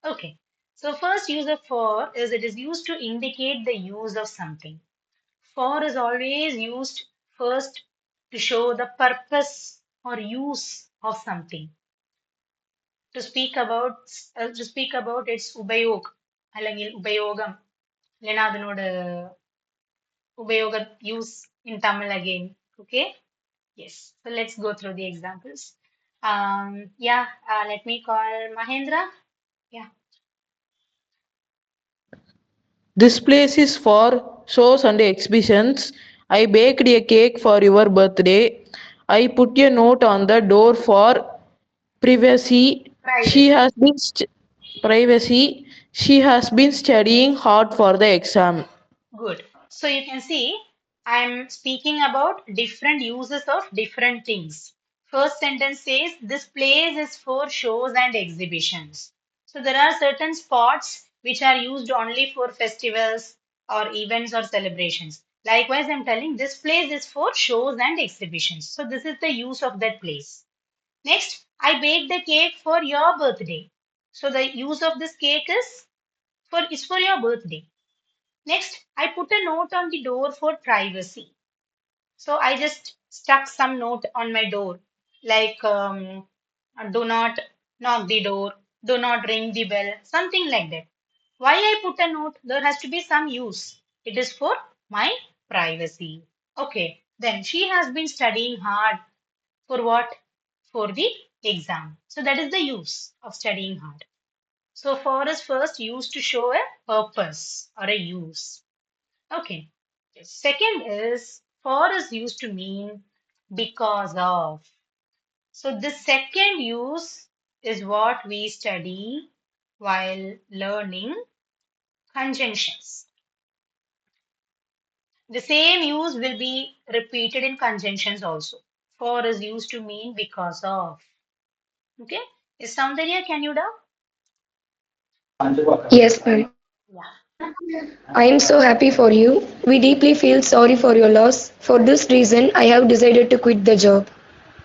Speaker 1: Okay. So first use of for is it is used to indicate the use of something. For is always used first to show the purpose or use of something. To speak about its ഉപയോഗ അല്ലെങ്കിൽ ഉപയോഗം இல்லைன்னா அதனோட உபயோக use in Tamil again. Okay. Yes. So let's go through the examples. Yeah. Let me call Mahendra. Yeah.
Speaker 8: This place is for shows and exhibitions. I baked a cake for your birthday. I put a note on the door for privacy. She
Speaker 1: Privacy.
Speaker 8: has been privacy. She has been studying hard for the exam.
Speaker 1: Good. So you can see I'm speaking about different uses of different things. First sentence says this place is for shows and exhibitions. So there are certain spots which are used only for festivals or events or celebrations. Likewise, I'm telling this place is for shows and exhibitions. So this is the use of that place. Next, I baked the cake for your birthday. So the use of this cake is for your birthday. Next, I put a note on the door for privacy. So I just stuck some note on my door, like do not knock the door, do not ring the bell, something like that. Why I put a note? There has to be some use. It is for my privacy. Okay, then she has been studying hard for what? For the exam. So that is the use of studying hard. So for is first used to show a purpose or a use. Okay. Second is for is used to mean because of. So the second use is what we study while learning Conjunctions. The same use will be repeated in conjunctions also. For is used to mean because of. Okay. Is Soundarya, can you do?
Speaker 5: Yes, ma'am.
Speaker 1: Yeah.
Speaker 5: I am so happy for you. We deeply feel sorry for your loss. For this reason, I have decided to quit the job.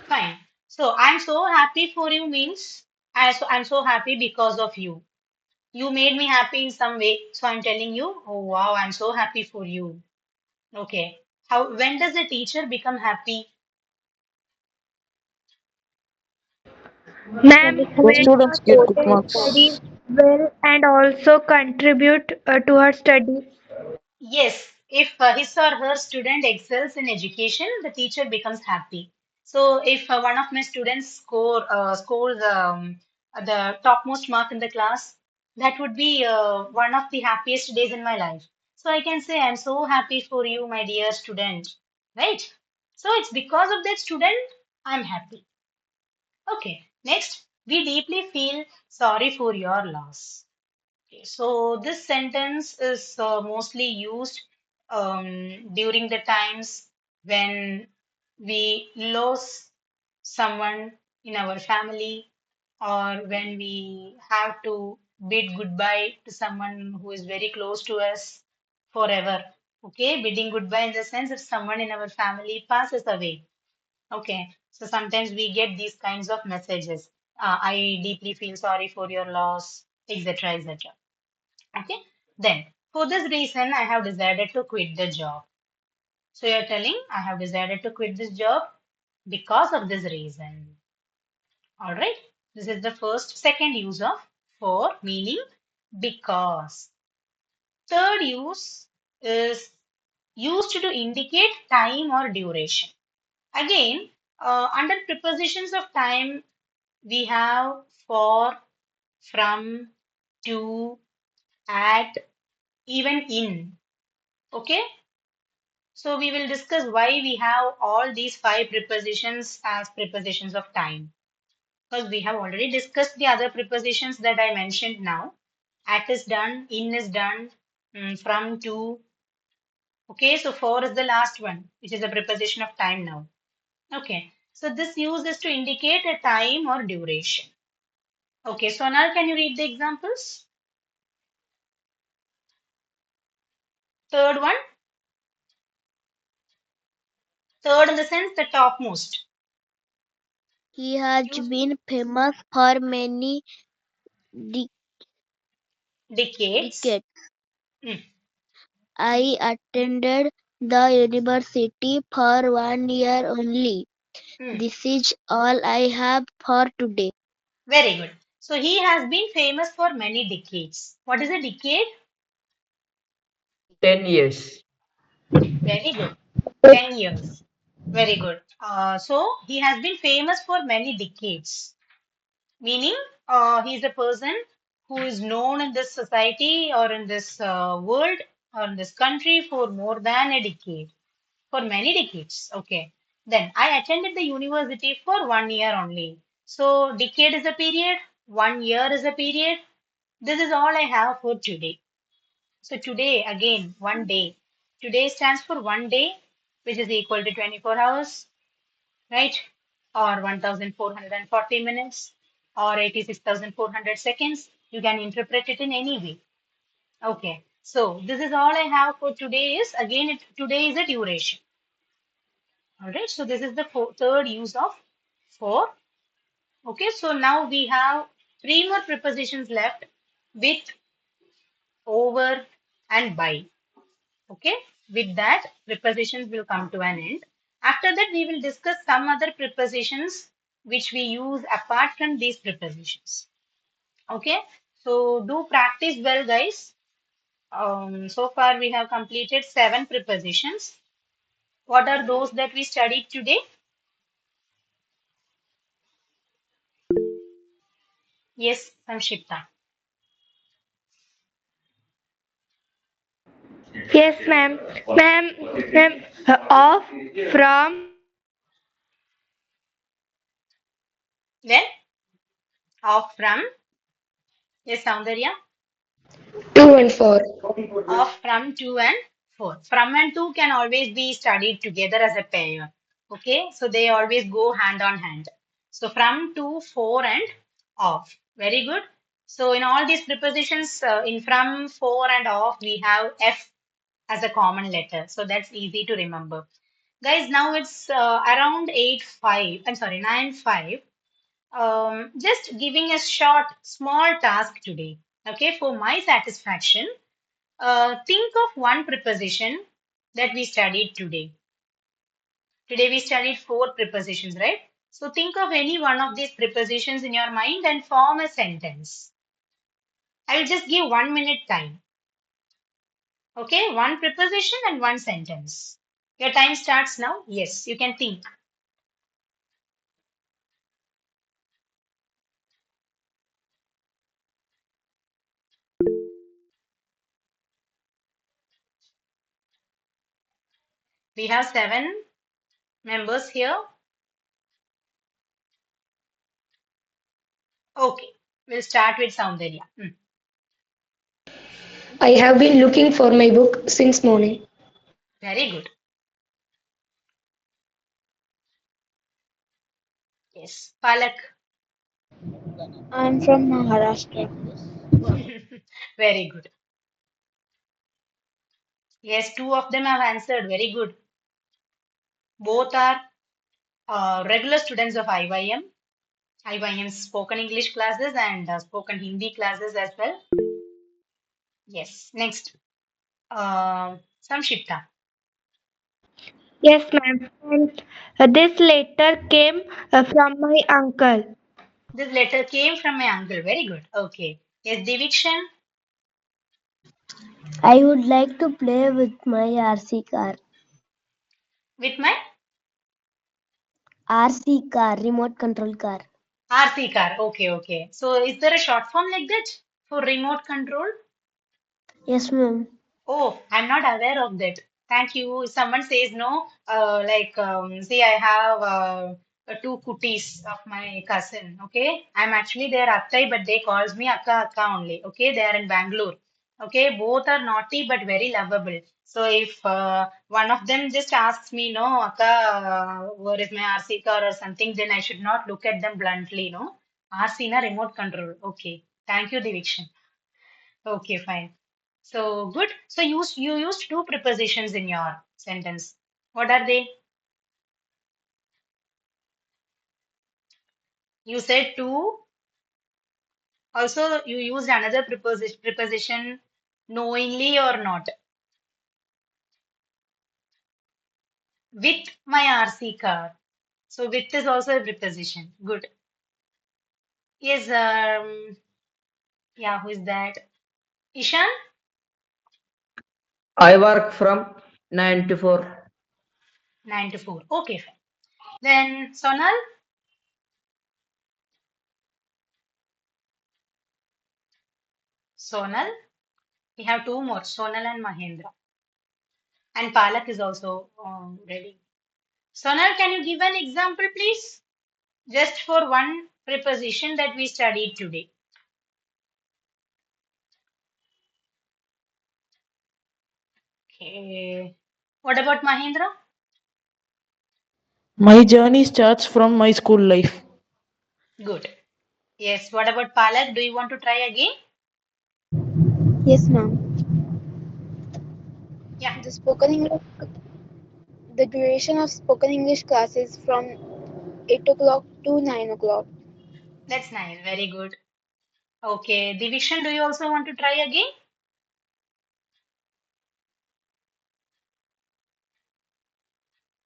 Speaker 1: Fine. So I'm so happy for you means I'm so happy because of you. You made me happy in some way. So I'm telling you, oh wow, I'm so happy for you. Okay. How when does a teacher become happy?
Speaker 3: When the
Speaker 6: Ma'am,
Speaker 8: The
Speaker 6: when
Speaker 3: student
Speaker 8: students
Speaker 6: a
Speaker 8: get
Speaker 3: scores
Speaker 8: good
Speaker 6: student
Speaker 3: good
Speaker 8: marks.
Speaker 6: studies
Speaker 3: marks.
Speaker 6: well and also contribute to her studies.
Speaker 1: Yes, if his or her student excels in education, the teacher becomes happy. So if one of my students scores the topmost mark in the class, that would be one of the happiest days in my life. So I can say I'm so happy for you, my dear student, right? So it's because of that student I'm happy. Okay, next, we deeply feel sorry for your loss. Okay, so this sentence is mostly used during the times when we lose someone in our family or when we have to bid goodbye to someone who is very close to us forever. Okay, bidding goodbye in the sense if someone in our family passes away. Okay, so sometimes we get these kinds of messages. I deeply feel sorry for your loss, etc., etc. Okay, then for this reason, I have decided to quit the job. So you're telling I have decided to quit this job because of this reason. All right, this is the second use of for meaning because. Third use is used to indicate time or duration. Again, under prepositions of time, we have for, from, to, at, even in. Okay, so we will discuss why we have all these five prepositions as prepositions of time. Because we have already discussed the other prepositions that I mentioned now. At is done, in is done, from, to. Okay, so for is the last one, which is a preposition of time now. Okay, so this use is to indicate a time or duration. Okay, so now can you read the examples? Third one, third in the sense the topmost.
Speaker 7: He has
Speaker 1: Use
Speaker 7: been famous for many de-
Speaker 1: decades.
Speaker 7: decades.
Speaker 1: Mm,
Speaker 7: I attended the university for 1 year only.
Speaker 1: mm.
Speaker 7: This is all I have for today.
Speaker 1: Very good. So he has been famous for many decades. What is a decade?
Speaker 9: 10 years.
Speaker 1: Very good. 10 years. Very good. So he has been famous for many decades, meaning he is a person who is known in this society or in this world or in this country for more than a decade, for many decades. Okay. Then I attended the university for 1 year only. So decade is a period, 1 year is a period. This is all I have for today. So today, again, one day. Today stands for one day, which is equal to 24 hours, right? Or 1440 minutes, or 86,400 seconds. You can interpret it in any way. Okay. So this is all I have for today is, again, today is a duration. All right. So this is the third use of for. Okay. So now we have three more prepositions left with, over, and by. Okay, with that, prepositions will come to an end. After that, we will discuss some other prepositions which we use apart from these prepositions. Okay, so do practice well, guys. So far, we have completed seven prepositions. What are those that we studied today? Yes, Samshipta.
Speaker 6: Yes, ma'am. Ma'am, off, from,
Speaker 1: Then, off from. Yes, Soundarya.
Speaker 5: 2 and 4.
Speaker 1: Of, from, to, and for. From and to can always be studied together as a pair. Okay, so they always go hand on hand. So from, to, for, and of. Very good. So in all these prepositions, in from, for, and of, we have F as a common letter. So that's easy to remember. Guys, now it's around 8:05. I'm sorry, 9:05. Just giving a short, small task today. Okay, for my satisfaction, think of one preposition that we studied today. Today we studied four prepositions, right? So think of any one of these prepositions in your mind and form a sentence. I will just give 1 minute time. Okay, one preposition and one sentence. Your time starts now. Yes, you can think. We have 7 members here. Okay, we'll start with Soundarya.
Speaker 5: I have been looking for my book since morning.
Speaker 1: Very good. Yes, Palak.
Speaker 7: I'm from Maharashtra.
Speaker 1: Very good. Yes, two of them have answered. Very good. Both are regular students of IYM. IYM spoken English classes and spoken Hindi classes as well. Yes. Next, Samshipta.
Speaker 6: Yes, ma'am. And this letter came from my uncle.
Speaker 1: This letter came from my uncle. Very good. Okay. Yes, Divikshan.
Speaker 10: I would like to play with my RC car.
Speaker 1: With my
Speaker 10: RC car, remote control car.
Speaker 1: RC car. Okay, okay. So is there a short form like that for remote control?
Speaker 10: Yes, ma'am.
Speaker 1: Oh, I'm not aware of that. Thank you. If someone says no, see, I have two kutis of my cousin. Okay, I'm actually their attai, but they calls me akka akka only. Okay, they are in Bangalore. Okay, both are naughty but very lovable. So if one of them just asks me, no, akka, where is my RC car or something, then I should not look at them bluntly. No, RC na remote control. Okay, thank you, Divikshan. Okay, fine. So good. So you used two prepositions in your sentence. What are they? You said two. Also, you used another preposition knowingly or not. With my RC car. So with is also a preposition. Good. Yes. Yeah. Who is that? Ishan.
Speaker 9: I work from 9 to 4.
Speaker 1: 9 to 4. Okay, fine. Then Sonal. Sonal. We have two more. Sonal and Mahendra. And Palak is also ready. Sonal, can you give an example, please? Just for one preposition that we studied today. Okay. What about Mahendra?
Speaker 8: My journey starts from my school life.
Speaker 1: Good. Yes. What about Palak? Do you want to try again?
Speaker 7: Yes, ma'am.
Speaker 1: Yeah,
Speaker 7: The spoken English, the duration of spoken English classes from 8 o'clock to 9 o'clock.
Speaker 1: that's nice. Very good. Okay. Division, do you also want to try again?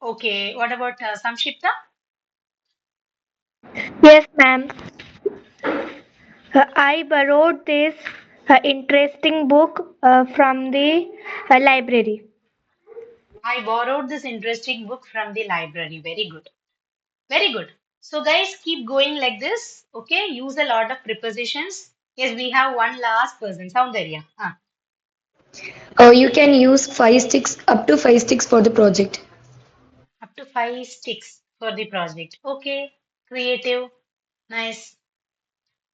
Speaker 1: Okay. What about Samshipta?
Speaker 6: Yes, ma'am. I borrowed this interesting book from the library.
Speaker 1: I borrowed this interesting book from the library. Very good. Very good. So, guys, keep going like this. Okay. Use a lot of prepositions. Yes, we have one last person, Soundarya.
Speaker 5: You can use 5 sticks, up to 5 sticks for the project.
Speaker 1: Up to 5 sticks for the project. Okay, creative, nice.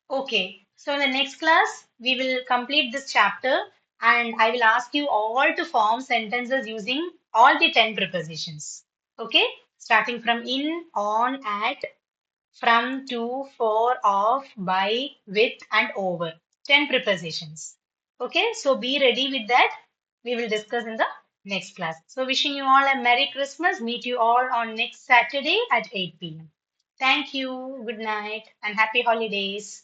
Speaker 1: Okay, So in the next class, we will complete this chapter and I will ask you all to form sentences using all the 10 prepositions. Okay? Starting from in, on, at, from, to, for, of, by, with, and over. 10 prepositions. Okay? So be ready with that. We will discuss in the next class. So wishing you all a Merry Christmas. Meet you all on next Saturday at 8 p.m. Thank you. Good night and happy holidays.